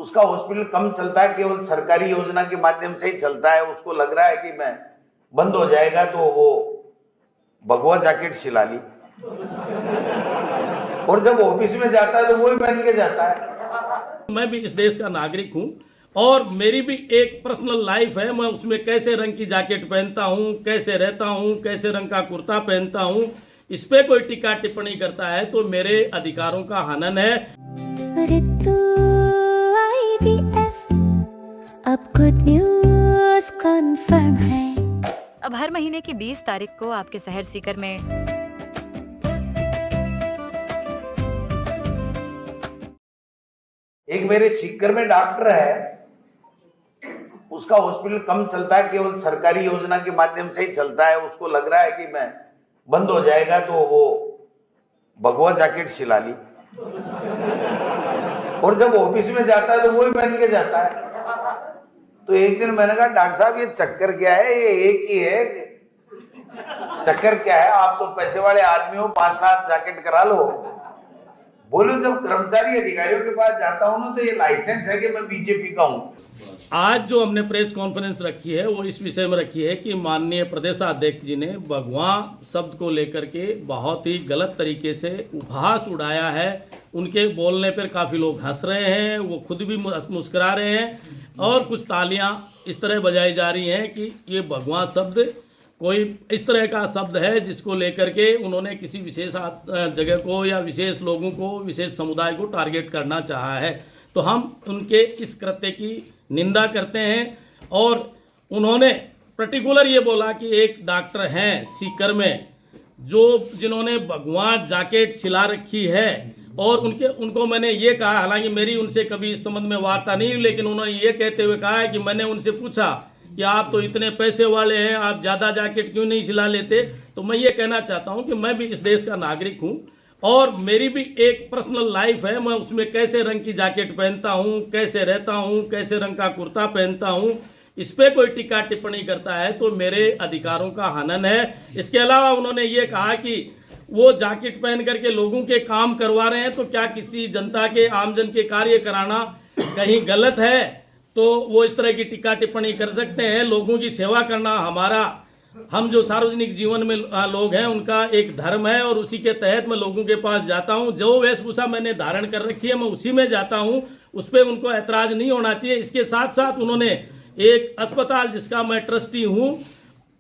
उसका हॉस्पिटल कम चलता है, केवल सरकारी योजना के माध्यम से ही चलता है। उसको लग रहा है कि मैं बंद हो जाएगा, तो वो भगवा जैकेट सिला ली और जब ऑफिस में जाता है तो वो ही पहन के जाता है। मैं भी इस देश का नागरिक हूं और मेरी भी एक पर्सनल लाइफ है। मैं उसमें कैसे रंग की जैकेट पहनता हूं, कैसे रहता हूं, कैसे रंग का कुर्ता पहनता हूं, इस पे कोई टिक्का टिप्पणी करता है तो मेरे अधिकारों का हनन है। ऋतु IVF, अब गुड न्यूज़ कन्फर्म है। अब हर महीने की 20 तारीख को आपके शहर सीकर में एक मेरे सीकर में डॉक्टर है, उसका हॉस्पिटल कम चलता है, केवल सरकारी योजना के माध्यम से ही चलता है। उसको लग रहा है कि मैं बंद हो जाएगा, तो वो भगवा जैकेट सिला ली और जब ऑफिस में जाता है तो वो ही पहन के जाता है। तो एक दिन मैंने कहा, डॉक्टर साहब ये चक्कर क्या है, ये एक ही है, चक्कर क्या है, आप तो पैसे वाले आदमी हो, 5-7 जैकेट करा लो। बोलो, जब कर्मचारी अधिकारियों के पास जाता हूं ना तो ये लाइसेंस है कि मैं बीजेपी का हूं। आज जो हमने प्रेस कॉन्फ्रेंस रखी है वो इस विषय में रखी है कि माननीय प्रदेशाध्यक्ष जी ने भगवा शब्द को लेकर के बहुत ही गलत तरीके से उपहास उड़ाया है। उनके बोलने पर काफ़ी लोग हंस रहे हैं, वो खुद भी मुस्कुरा रहे हैं और कुछ तालियां इस तरह बजाई जा रही हैं कि ये भगवा शब्द कोई इस तरह का शब्द है जिसको लेकर के उन्होंने किसी विशेष जगह को या विशेष लोगों को, विशेष समुदाय को टारगेट करना चाहा है। तो हम उनके इस कृत्य की निंदा करते हैं। और उन्होंने पर्टिकुलर ये बोला कि एक डॉक्टर हैं सीकर में जिन्होंने भगवा जैकेट सिला रखी है और उनको मैंने ये कहा, हालांकि मेरी उनसे कभी इस संबंध में वार्ता नहीं, लेकिन उन्होंने ये कहते हुए कहा है कि मैंने उनसे पूछा कि आप तो इतने पैसे वाले हैं, आप ज़्यादा जैकेट क्यों नहीं सिला लेते। तो मैं ये कहना चाहता हूं कि मैं भी इस देश का नागरिक हूं और मेरी भी एक पर्सनल लाइफ है। मैं उसमें कैसे रंग की जैकेट पहनता हूं, कैसे रहता हूं, कैसे रंग का कुर्ता पहनता हूं, इस पे कोई टिक्का टिप्पणी करता है तो मेरे अधिकारों का हनन है। इसके अलावा उन्होंने ये कहा कि वो जैकेट पहन करके लोगों के काम करवा रहे हैं, तो क्या किसी जनता के, आमजन के कार्य कराना कहीं गलत है? तो वो इस तरह की टिक्का टिप्पणी कर सकते हैं। लोगों की सेवा करना हम जो सार्वजनिक जीवन में लोग हैं उनका एक धर्म है और उसी के तहत मैं लोगों के पास जाता हूं। जो वेशभूषा मैंने धारण कर रखी है मैं उसी में जाता हूं, उस पर उनको ऐतराज नहीं होना चाहिए। इसके साथ साथ उन्होंने एक अस्पताल जिसका मैं ट्रस्टी हूं,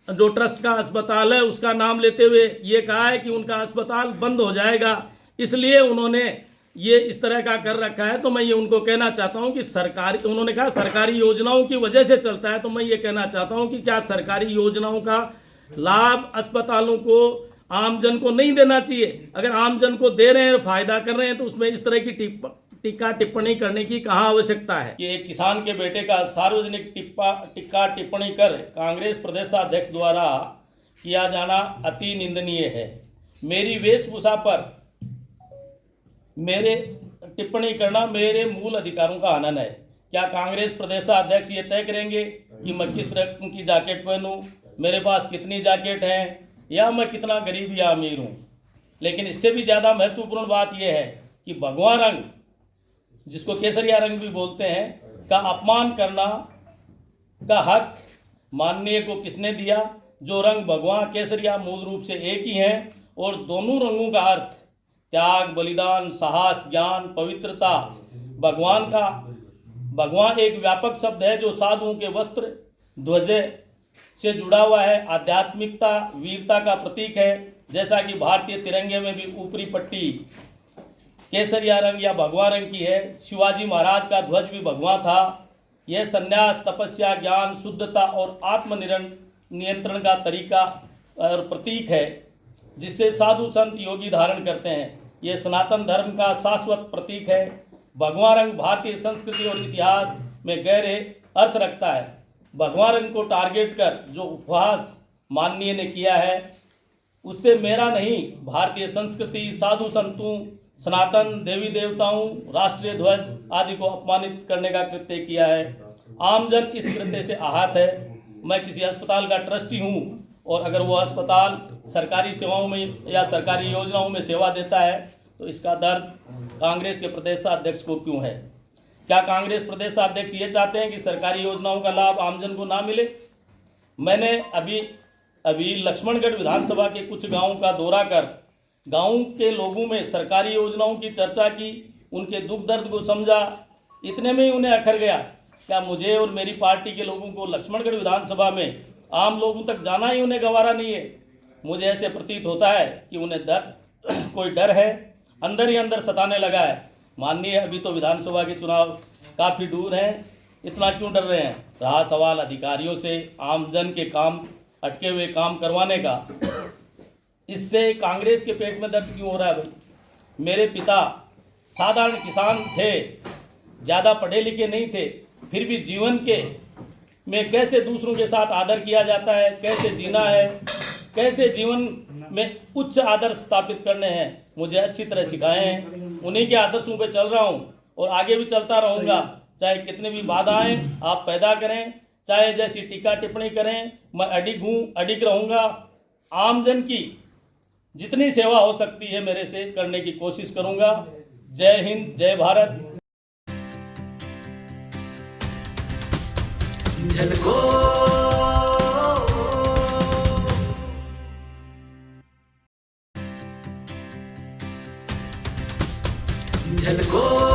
जो ट्रस्ट का अस्पताल है, उसका नाम लेते हुए ये कहा है कि उनका अस्पताल बंद हो जाएगा, इसलिए उन्होंने ये इस तरह का कर रखा है। तो मैं ये उनको कहना चाहता हूं कि उन्होंने कहा सरकारी योजनाओं की वजह से चलता है, तो मैं ये कहना चाहता हूं कि क्या सरकारी योजनाओं का लाभ अस्पतालों को, आमजन को नहीं देना चाहिए? अगर आमजन को दे रहे हैं, फायदा कर रहे हैं, तो उसमें इस तरह की टिक्का टिप्पणी करने की कहाँ आवश्यकता है? कि एक किसान के बेटे का सार्वजनिक टिक्का टिप्पणी कर कांग्रेस प्रदेशाध्यक्ष द्वारा किया जाना अति निंदनीय है। मेरी वेशभूषा पर मेरे टिप्पणी करना मेरे मूल अधिकारों का हनन है। क्या कांग्रेस प्रदेशाध्यक्ष ये तय करेंगे कि मैं किस रंग की जैकेट पहनूं, मेरे पास कितनी जैकेट हैं, या मैं कितना गरीब या अमीर हूं? लेकिन इससे भी ज़्यादा महत्वपूर्ण बात यह है कि भगवा रंग, जिसको केसरिया रंग भी बोलते हैं, का अपमान करना का हक माननीय को किसने दिया? जो रंग भगवा केसरिया मूल रूप से एक ही हैं और दोनों रंगों का अर्थ त्याग, बलिदान, साहस, ज्ञान, पवित्रता। भगवान एक व्यापक शब्द है जो साधुओं के वस्त्र, ध्वज से जुड़ा हुआ है। आध्यात्मिकता, वीरता का प्रतीक है। जैसा कि भारतीय तिरंगे में भी ऊपरी पट्टी केसरिया रंग या भगवा रंग की है। शिवाजी महाराज का ध्वज भी भगवा था। यह संन्यास, तपस्या, ज्ञान, शुद्धता और आत्मनियंत्रण का तरीका और प्रतीक है जिससे साधु संत योगी धारण करते हैं। यह सनातन धर्म का शाश्वत प्रतीक है। भगवा रंग भारतीय संस्कृति और इतिहास में गहरे अर्थ रखता है। भगवा रंग को टारगेट कर जो उपहास माननीय ने किया है उससे मेरा नहीं, भारतीय संस्कृति, साधु संतों, सनातन देवी देवताओं, राष्ट्रीय ध्वज आदि को अपमानित करने का कृत्य किया है। आमजन इस कृत्य से आहत है। मैं किसी अस्पताल का ट्रस्टी हूँ और अगर वो अस्पताल सरकारी सेवाओं में या सरकारी योजनाओं में सेवा देता है तो इसका दर्द कांग्रेस के प्रदेशाध्यक्ष को क्यों है? क्या कांग्रेस प्रदेश अध्यक्ष ये चाहते हैं कि सरकारी योजनाओं का लाभ आमजन को ना मिले? मैंने अभी लक्ष्मणगढ़ विधानसभा के कुछ गांवों का दौरा कर गांव के लोगों में सरकारी योजनाओं की चर्चा की, उनके दुख दर्द को समझा। इतने में ही उन्हें अखर गया, क्या मुझे और मेरी पार्टी के लोगों को लक्ष्मणगढ़ विधानसभा में आम लोगों तक जाना ही उन्हें गवारा नहीं है? मुझे ऐसे प्रतीत होता है कि उन्हें कोई डर है, अंदर ही अंदर सताने लगा है। माननीय, अभी तो विधानसभा के चुनाव काफ़ी दूर हैं, इतना क्यों डर रहे हैं? रहा सवाल अधिकारियों से आमजन के काम, अटके हुए काम करवाने का, इससे कांग्रेस के पेट में दर्द क्यों हो रहा है भाई? मेरे पिता साधारण किसान थे, ज़्यादा पढ़े लिखे नहीं थे, फिर भी जीवन के में कैसे दूसरों के साथ आदर किया जाता है, कैसे जीना है, कैसे जीवन में उच्च आदर्श स्थापित करने हैं, मुझे अच्छी तरह सिखाए हैं। उन्हीं के आदर्शों पे चल रहा हूँ और आगे भी चलता रहूँगा। चाहे कितने भी बाधाएं आप पैदा करें, चाहे जैसी टीका टिप्पणी करें, मैं अडिग हूँ, अडिग रहूँगा। आमजन की जितनी सेवा हो सकती है मेरे से करने की कोशिश करूँगा। जय हिंद, जय भारत। झलको